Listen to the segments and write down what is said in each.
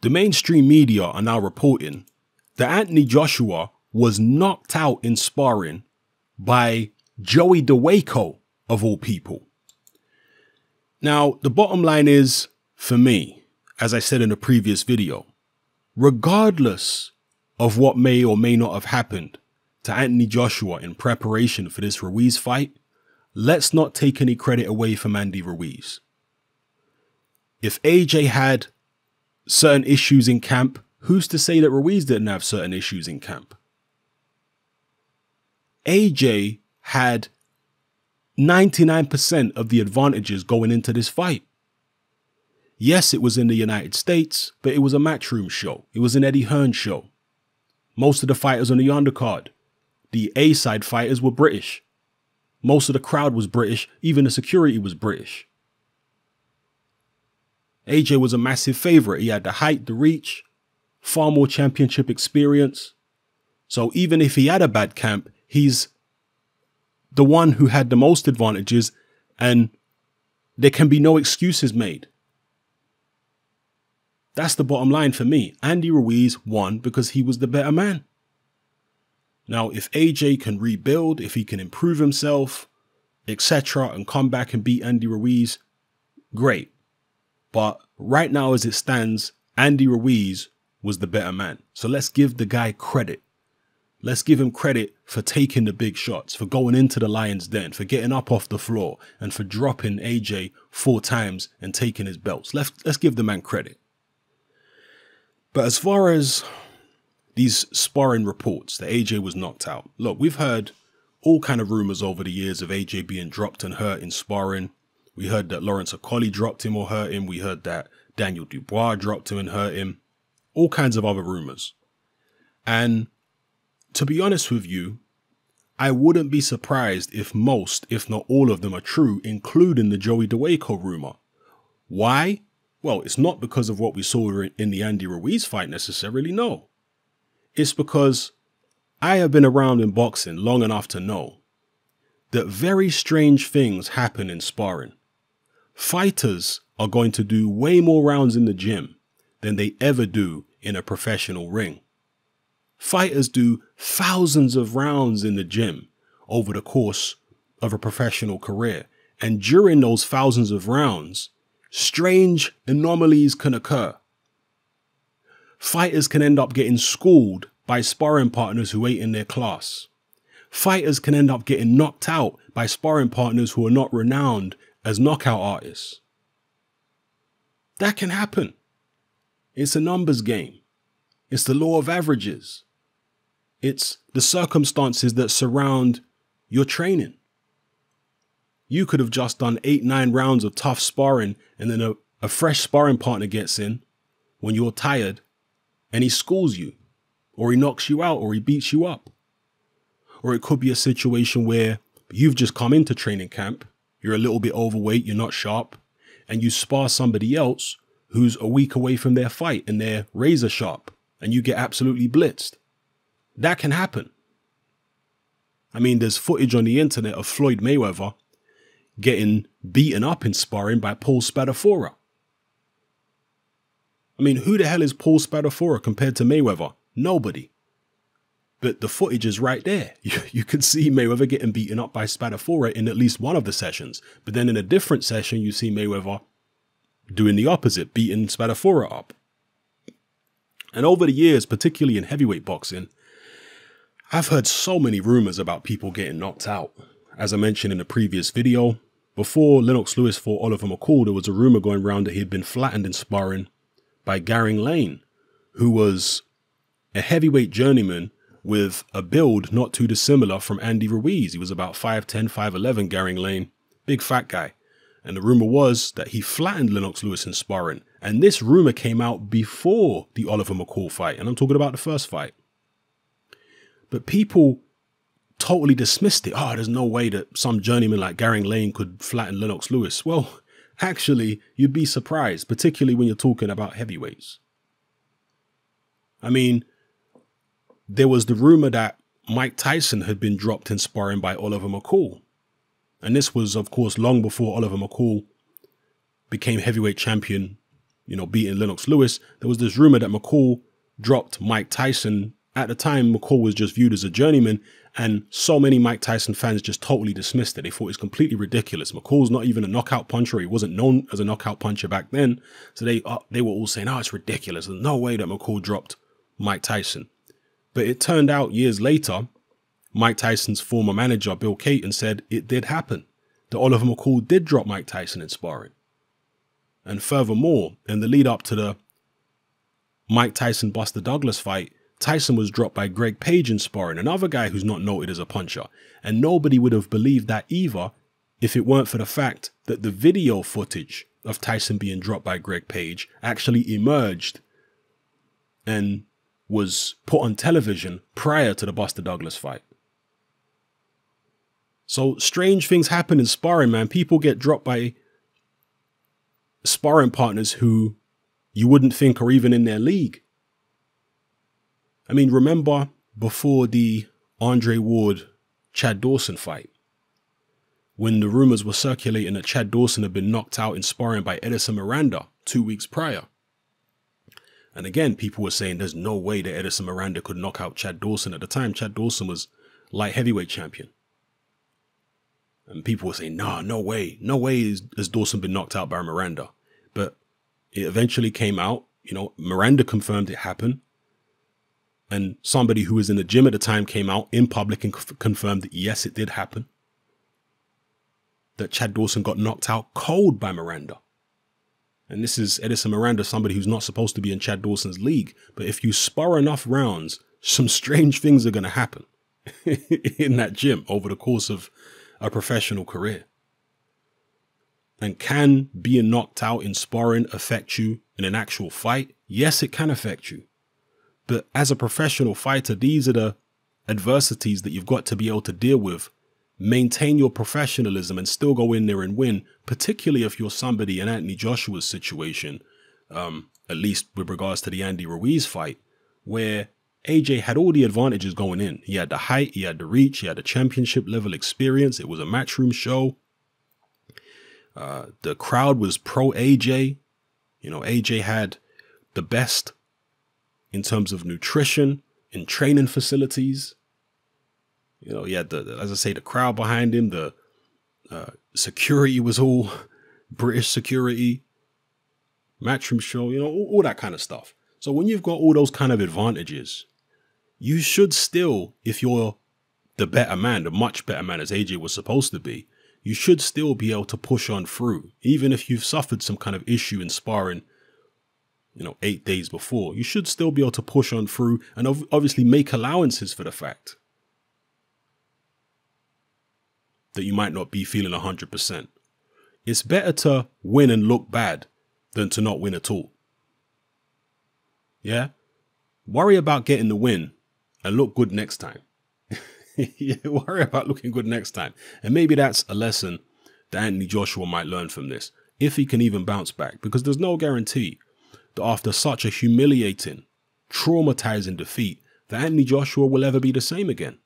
The mainstream media are now reporting that Anthony Joshua was knocked out in sparring by Dawejko, of all people. Now, the bottom line is, for me, as I said in a previous video, regardless of what may or may not have happened to Anthony Joshua in preparation for this Ruiz fight, let's not take any credit away from Andy Ruiz. If AJ had certain issues in camp, who's to say that Ruiz didn't have certain issues in camp? AJ had 99% of the advantages going into this fight. Yes, it was in the United States, but it was a Matchroom show. It was an Eddie Hearn show. Most of the fighters on the undercard, the A-side fighters, were British. Most of the crowd was British. Even the security was British. AJ was a massive favorite. He had the height, the reach, far more championship experience. So even if he had a bad camp, he's the one who had the most advantages, and there can be no excuses made. That's the bottom line for me. Andy Ruiz won because he was the better man. Now, if AJ can rebuild, if he can improve himself, etc., and come back and beat Andy Ruiz, great. But right now, as it stands, Andy Ruiz was the better man. So let's give the guy credit. Let's give him credit for taking the big shots, for going into the lion's den, for getting up off the floor, and for dropping AJ 4 times and taking his belts. Let's give the man credit. But as far as these sparring reports that AJ was knocked out, look, we've heard all kind of rumors over the years of AJ being dropped and hurt in sparring. We heard that Lawrence Okolie dropped him or hurt him. We heard that Daniel Dubois dropped him and hurt him. All kinds of other rumors. And to be honest with you, I wouldn't be surprised if most, if not all of them are true, including the Joey Dawejko rumor. Why? Well, it's not because of what we saw in the Andy Ruiz fight necessarily, no. It's because I have been around in boxing long enough to know that very strange things happen in sparring. Fighters are going to do way more rounds in the gym than they ever do in a professional ring. Fighters do thousands of rounds in the gym over the course of a professional career. And during those thousands of rounds, strange anomalies can occur. Fighters can end up getting schooled by sparring partners who ain't in their class. Fighters can end up getting knocked out by sparring partners who are not renowned as knockout artists. That can happen. It's a numbers game. It's the law of averages. It's the circumstances that surround your training. You could have just done 8-9 rounds of tough sparring, and then a fresh sparring partner gets in when you're tired and he schools you, or he knocks you out, or he beats you up. Or it could be a situation where you've just come into training camp, you're a little bit overweight, you're not sharp, and you spar somebody else who's a week away from their fight and they're razor sharp, and you get absolutely blitzed. That can happen. I mean, there's footage on the internet of Floyd Mayweather getting beaten up in sparring by Paul Spadafora. I mean, who the hell is Paul Spadafora compared to Mayweather? Nobody. But the footage is right there. You can see Mayweather getting beaten up by Spadafora in at least one of the sessions. But then in a different session, you see Mayweather doing the opposite, beating Spadafora up. And over the years, particularly in heavyweight boxing, I've heard so many rumors about people getting knocked out. As I mentioned in the previous video, before Lennox Lewis fought Oliver McCall, there was a rumor going around that he'd been flattened in sparring by Gary Lane, who was a heavyweight journeyman with a build not too dissimilar from Andy Ruiz. He was about 5'10", 5'11", Gary Lane, big fat guy. And the rumor was that he flattened Lennox Lewis in sparring. And this rumor came out before the Oliver McCall fight. And I'm talking about the first fight. But people totally dismissed it. Oh, there's no way that some journeyman like Gary Lane could flatten Lennox Lewis. Well, actually, you'd be surprised, particularly when you're talking about heavyweights. I mean, there was the rumor that Mike Tyson had been dropped in sparring by Oliver McCall. And this was, of course, long before Oliver McCall became heavyweight champion, beating Lennox Lewis, there was this rumor that McCall dropped Mike Tyson. At the time, McCall was just viewed as a journeyman, and so many Mike Tyson fans just totally dismissed it. They thought it was completely ridiculous. McCall's not even a knockout puncher. He wasn't known as a knockout puncher back then. So they were all saying, oh, it's ridiculous. There's no way that McCall dropped Mike Tyson. But it turned out years later, Mike Tyson's former manager, Bill Caton, said it did happen, that Oliver McCall did drop Mike Tyson in sparring. And furthermore, in the lead up to the Mike Tyson-Buster Douglas fight, Tyson was dropped by Greg Page in sparring, another guy who's not noted as a puncher. And nobody would have believed that either if it weren't for the fact that the video footage of Tyson being dropped by Greg Page actually emerged and was put on television prior to the Buster Douglas fight. So strange things happen in sparring, man. People get dropped by sparring partners who you wouldn't think are even in their league. I mean, remember before the Andre Ward, Chad Dawson fight, when the rumors were circulating that Chad Dawson had been knocked out in sparring by Edison Miranda 2 weeks prior. And again, people were saying there's no way that Edison Miranda could knock out Chad Dawson. At the time, Chad Dawson was light heavyweight champion. And people were saying, nah, no way. No way has Dawson been knocked out by Miranda. But it eventually came out, Miranda confirmed it happened. And somebody who was in the gym at the time came out in public and confirmed that, yes, it did happen. That Chad Dawson got knocked out cold by Miranda. And this is Edison Miranda, somebody who's not supposed to be in Chad Dawson's league. But if you spar enough rounds, some strange things are going to happen in that gym over the course of a professional career. And can being knocked out in sparring affect you in an actual fight? Yes, it can affect you. But as a professional fighter, these are the adversities that you've got to be able to deal with. Maintain your professionalism and still go in there and win, particularly if you're somebody in Anthony Joshua's situation, at least with regards to the Andy Ruiz fight, where AJ had all the advantages going in. He had the height, he had the reach, he had the championship level experience. It was a matchroom show. The crowd was pro AJ. AJ had the best in terms of nutrition and training facilities. He had as I say, the crowd behind him. The security was all British security, matchroom show, all that kind of stuff. So when you've got all those kind of advantages, you should still, if you're the better man, the much better man as AJ was supposed to be, you should still be able to push on through. Even if you've suffered some kind of issue in sparring, 8 days before, you should still be able to push on through and obviously make allowances for the fact that you might not be feeling 100%. It's better to win and look bad than to not win at all. Yeah? Worry about getting the win and look good next time. Worry about looking good next time. And maybe that's a lesson that Anthony Joshua might learn from this, if he can even bounce back, because there's no guarantee that after such a humiliating, traumatizing defeat, that Anthony Joshua will ever be the same again.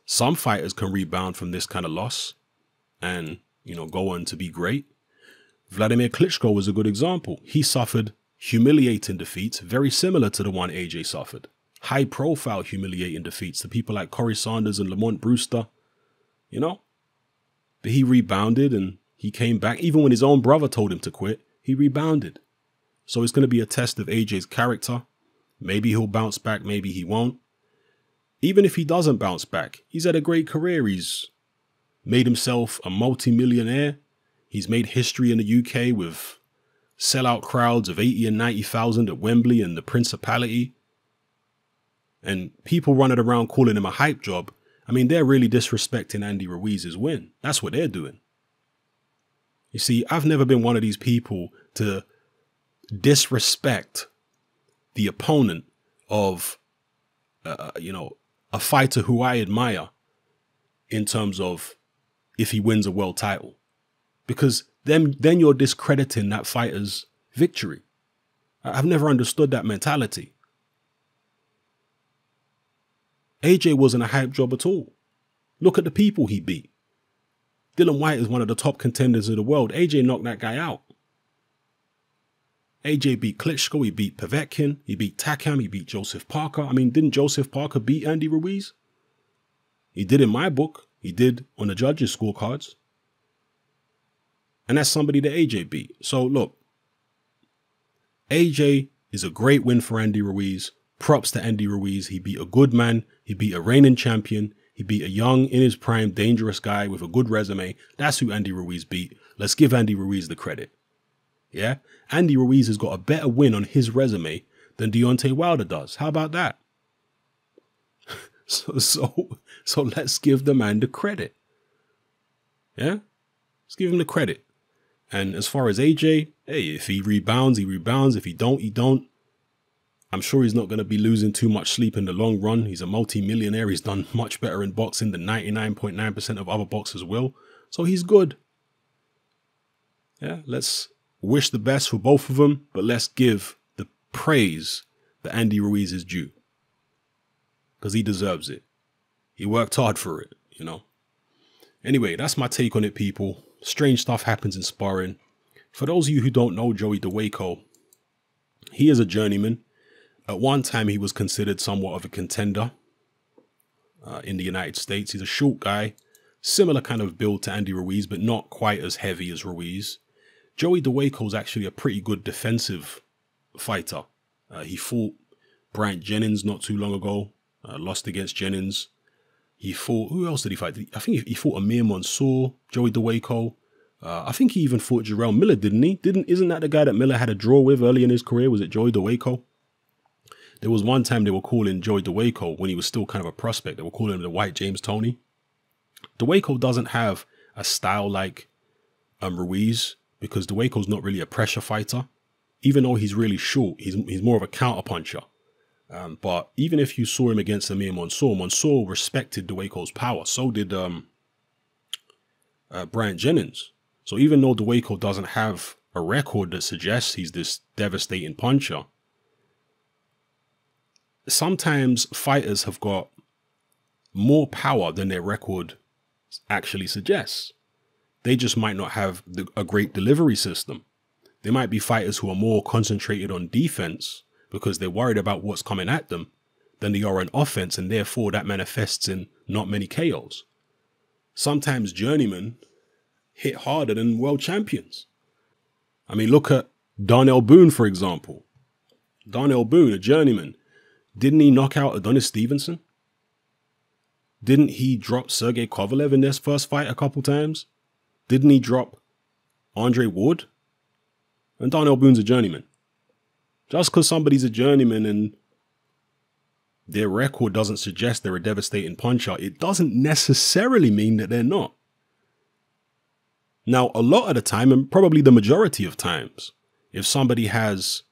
Some fighters can rebound from this kind of loss and, go on to be great. Vladimir Klitschko was a good example. He suffered humiliating defeats very similar to the one AJ suffered. High profile humiliating defeats to people like Corey Sanders and Lamont Brewster, But he rebounded and he came back. Even when his own brother told him to quit, he rebounded. So it's going to be a test of AJ's character. Maybe he'll bounce back, maybe he won't. Even if he doesn't bounce back, he's had a great career. He's made himself a multi-millionaire. He's made history in the UK with sellout crowds of 80 and 90,000 at Wembley and the Principality. And people running around calling him a hype job. I mean, they're really disrespecting Andy Ruiz's win. That's what they're doing. You see, I've never been one of these people to disrespect the opponent of, a fighter who I admire in terms of if he wins a world title, because then you're discrediting that fighter's victory. I've never understood that mentality. AJ wasn't a hype job at all. Look at the people he beat. Dylan White is one of the top contenders of the world. AJ knocked that guy out. AJ beat Klitschko, he beat Povetkin, he beat Takam, he beat Joseph Parker. I mean, didn't Joseph Parker beat Andy Ruiz? He did in my book. He did on the judges' scorecards. And that's somebody that AJ beat. So look, AJ is a great win for Andy Ruiz. Props to Andy Ruiz. He beat a good man. He beat a reigning champion. He beat a young, in his prime, dangerous guy with a good resume. That's who Andy Ruiz beat. Let's give Andy Ruiz the credit. Yeah? Andy Ruiz has got a better win on his resume than Deontay Wilder does. How about that? So let's give the man the credit. Yeah? Let's give him the credit. And as far as AJ, hey, if he rebounds, he rebounds. If he don't, he don't. I'm sure he's not going to be losing too much sleep in the long run. He's a multi-millionaire. He's done much better in boxing than 99.9% of other boxers will. So he's good. Yeah, let's wish the best for both of them, but let's give the praise that Andy Ruiz is due. Because he deserves it. He worked hard for it, you know. Anyway, that's my take on it, people. Strange stuff happens in sparring. For those of you who don't know Joey Dawejko, he is a journeyman. At one time, he was considered somewhat of a contender in the United States. He's a short guy, similar kind of build to Andy Ruiz, but not quite as heavy as Ruiz. Joey Dawejko is actually a pretty good defensive fighter. He fought Bryant Jennings not too long ago, lost against Jennings. He fought, who else did he fight? I think he fought Amir Mansour, Joey Dawejko. I think he even fought Jarrell Miller, didn't he? Isn't that the guy that Miller had a draw with early in his career? Was it Joey Dawejko? There was one time they were calling Joey Dawejko, when he was still kind of a prospect, they were calling him the White James Toney. Dawejko doesn't have a style like Ruiz, because Dawejko's not really a pressure fighter. Even though he's really short, he's more of a counter puncher. But even if you saw him against Amir Mansour, Mansour respected Dawejko's power. So did Bryant Jennings. So even though Dawejko doesn't have a record that suggests he's this devastating puncher, sometimes fighters have got more power than their record actually suggests. They just might not have a great delivery system. They might be fighters who are more concentrated on defense because they're worried about what's coming at them than they are on offense, and therefore that manifests in not many KOs. Sometimes journeymen hit harder than world champions. I mean, look at Darnell Boone, for example. Darnell Boone, a journeyman. Didn't he knock out Adonis Stevenson? Didn't he drop Sergey Kovalev in their first fight a couple times? Didn't he drop Andre Ward? And Darnell Boone's a journeyman. Just because somebody's a journeyman and their record doesn't suggest they're a devastating puncher, it doesn't necessarily mean that they're not. Now, a lot of the time, and probably the majority of times, if somebody has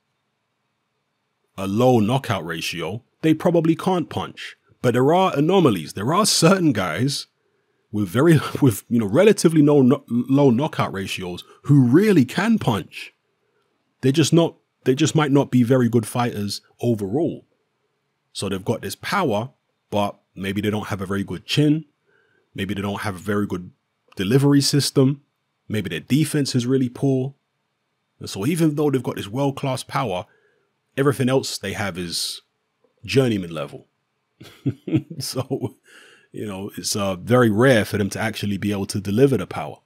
a low knockout ratio, they probably can't punch. But there are anomalies. There are certain guys with relatively low knockout ratios who really can punch. They just might not be very good fighters overall. So they've got this power, but maybe they don't have a very good chin. Maybe they don't have a very good delivery system. Maybe their defense is really poor. And so even though they've got this world-class power, everything else they have is journeyman level. So, it's very rare for them to actually be able to deliver the power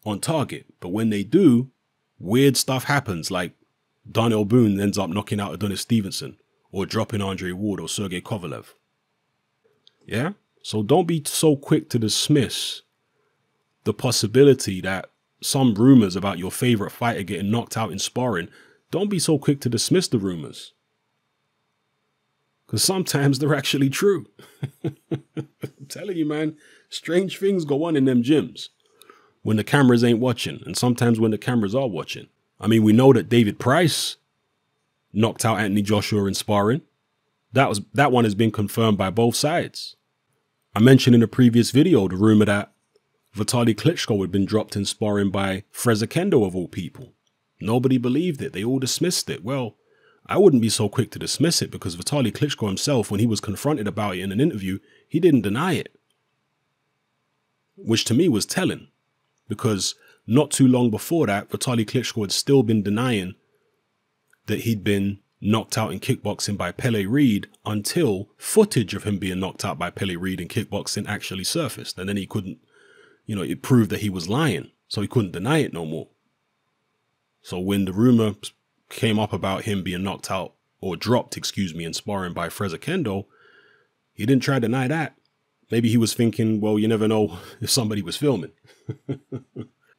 on target. But when they do, weird stuff happens, like Darnell Boone ends up knocking out Adonis Stevenson or dropping Andre Ward or Sergey Kovalev. Yeah? So don't be so quick to dismiss the possibility that some rumors about your favorite fighter getting knocked out in sparring. Don't be so quick to dismiss the rumors, because sometimes they're actually true. I'm telling you, man, strange things go on in them gyms when the cameras ain't watching, and sometimes when the cameras are watching. I mean, we know that David Price knocked out Anthony Joshua in sparring. That one has been confirmed by both sides. I mentioned in a previous video the rumor that Vitaly Klitschko had been dropped in sparring by Freza Kendo of all people. Nobody believed it. They all dismissed it. Well, I wouldn't be so quick to dismiss it, because Vitaly Klitschko himself, when he was confronted about it in an interview, he didn't deny it. Which to me was telling, because not too long before that, Vitaly Klitschko had still been denying that he'd been knocked out in kickboxing by Pele Reid until footage of him being knocked out by Pele Reid in kickboxing actually surfaced. And then he couldn't, it proved that he was lying. So he couldn't deny it no more. So when the rumor came up about him being knocked out or dropped, in sparring by Freza Kendo, he didn't try to deny that. Maybe he was thinking, well, you never know if somebody was filming.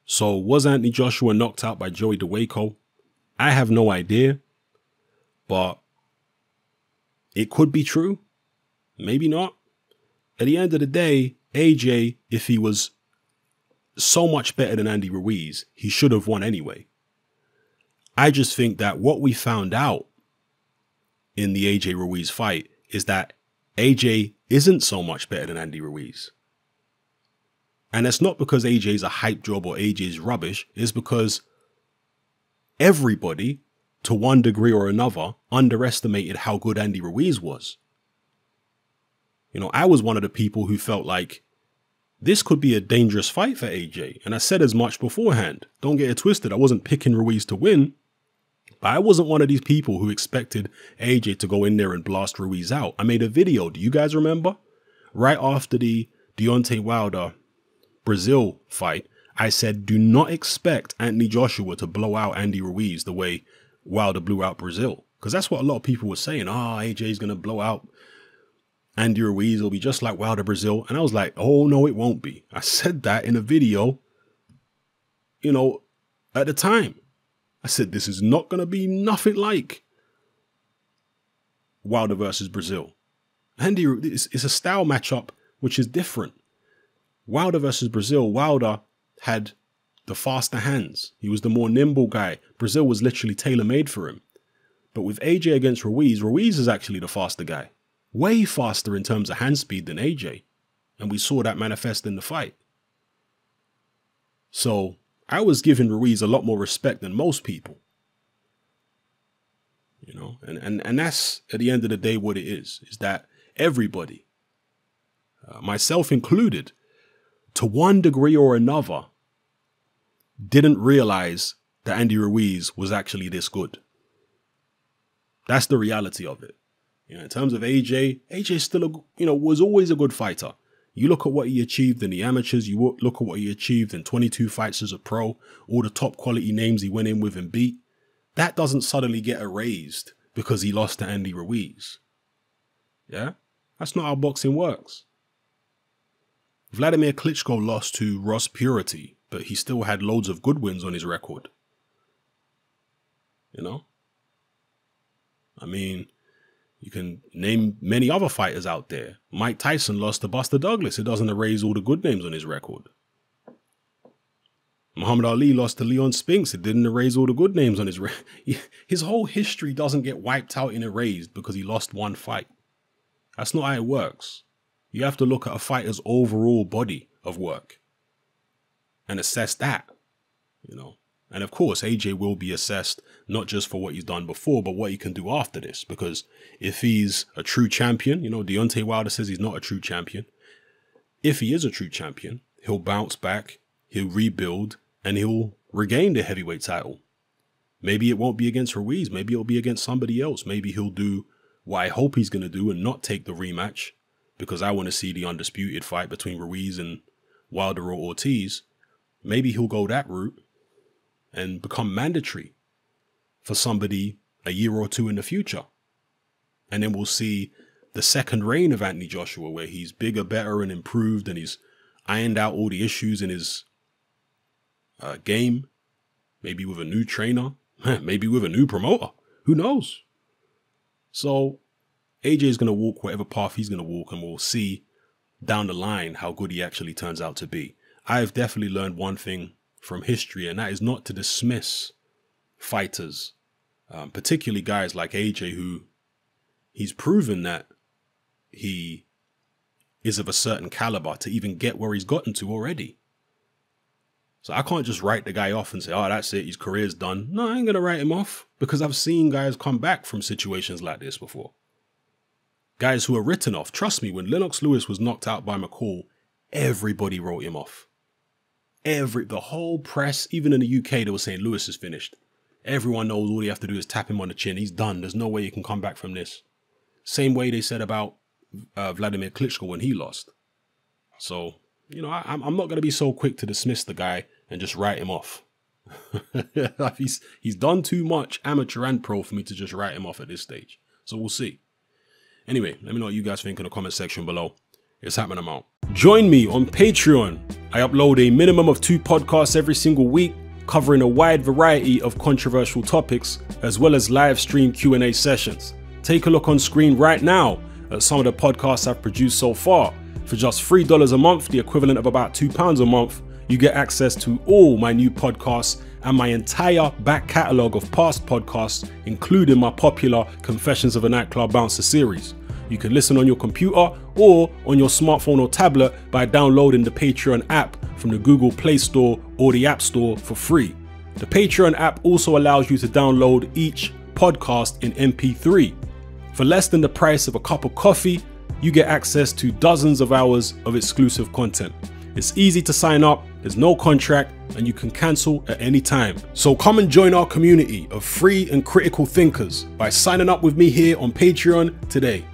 So was Anthony Joshua knocked out by Joey Dawejko? I have no idea, but it could be true. Maybe not. At the end of the day, AJ, if he was so much better than Andy Ruiz, he should have won anyway. I just think that what we found out in the AJ Ruiz fight is that AJ isn't so much better than Andy Ruiz. And that's not because AJ's a hype job or AJ's rubbish. It's because everybody, to one degree or another, underestimated how good Andy Ruiz was. I was one of the people who felt like this could be a dangerous fight for AJ. And I said as much beforehand. Don't get it twisted. I wasn't picking Ruiz to win. But I wasn't one of these people who expected AJ to go in there and blast Ruiz out. I made a video. Do you guys remember? Right after the Deontay Wilder Brazil fight, I said, do not expect Anthony Joshua to blow out Andy Ruiz the way Wilder blew out Brazil. Because that's what a lot of people were saying. AJ's going to blow out Andy Ruiz. It'll be just like Wilder Brazil. And I was like, oh, no, it won't be. I said that in a video, at the time. I said, this is not going to be nothing like Wilder versus Brazil. Andy, it's a style matchup, which is different. Wilder versus Brazil, Wilder had the faster hands. He was the more nimble guy. Brazil was literally tailor-made for him. But with AJ against Ruiz, Ruiz is actually the faster guy. Way faster in terms of hand speed than AJ. And we saw that manifest in the fight. So I was giving Ruiz a lot more respect than most people. And that's at the end of the day what it is that everybody, myself included, to one degree or another, didn't realize that Andy Ruiz was actually this good. That's the reality of it. In terms of AJ still, was always a good fighter. You look at what he achieved in the amateurs, you look at what he achieved in 22 fights as a pro, all the top quality names he went in with and beat. That doesn't suddenly get erased because he lost to Andy Ruiz. Yeah? That's not how boxing works. Vladimir Klitschko lost to Ross Purity, but he still had loads of good wins on his record. I mean, you can name many other fighters out there. Mike Tyson lost to Buster Douglas. It doesn't erase all the good names on his record. Muhammad Ali lost to Leon Spinks. It didn't erase all the good names on his record. His whole history doesn't get wiped out and erased because he lost one fight. That's not how it works. You have to look at a fighter's overall body of work and assess that, And of course, AJ will be assessed not just for what he's done before, but what he can do after this. Because if he's a true champion, Deontay Wilder says he's not a true champion. If he is a true champion, he'll bounce back, he'll rebuild, and he'll regain the heavyweight title. Maybe it won't be against Ruiz. Maybe it'll be against somebody else. Maybe he'll do what I hope he's going to do and not take the rematch, because I want to see the undisputed fight between Ruiz and Wilder or Ortiz. Maybe he'll go that route and become mandatory for somebody a year or two in the future. And then we'll see the second reign of Anthony Joshua, where he's bigger, better, and improved, and he's ironed out all the issues in his game. Maybe with a new trainer, maybe with a new promoter. Who knows? So AJ is going to walk whatever path he's going to walk, and we'll see down the line how good he actually turns out to be. I've definitely learned one thing from history, and that is not to dismiss fighters, particularly guys like AJ, who he's proven that he is of a certain caliber to even get where he's gotten to already. So I can't just write the guy off and say, oh, that's it, his career's done. No, I ain't going to write him off, because I've seen guys come back from situations like this before. Guys who are written off. Trust me, when Lennox Lewis was knocked out by McCall, everybody wrote him off. The whole press, even in the UK, they were saying Lewis is finished. Everyone knows all you have to do is tap him on the chin. He's done. There's no way you can come back from this. Same way they said about Vladimir Klitschko when he lost. So, you know, I'm not going to be so quick to dismiss the guy and just write him off. He's done too much amateur and pro for me to just write him off at this stage. So we'll see. Anyway, let me know what you guys think in the comment section below. It's happening out. Join me on Patreon. I upload a minimum of 2 podcasts every single week, covering a wide variety of controversial topics, as well as live stream Q&A sessions. Take a look on screen right now at some of the podcasts I've produced so far. For just $3 a month, the equivalent of about £2 a month, you get access to all my new podcasts and my entire back catalogue of past podcasts, including my popular Confessions of a Nightclub Bouncer series. You can listen on your computer or on your smartphone or tablet by downloading the Patreon app from the Google Play Store or the App Store for free. The Patreon app also allows you to download each podcast in MP3. For less than the price of a cup of coffee, you get access to dozens of hours of exclusive content. It's easy to sign up, there's no contract, and you can cancel at any time. So come and join our community of free and critical thinkers by signing up with me here on Patreon today.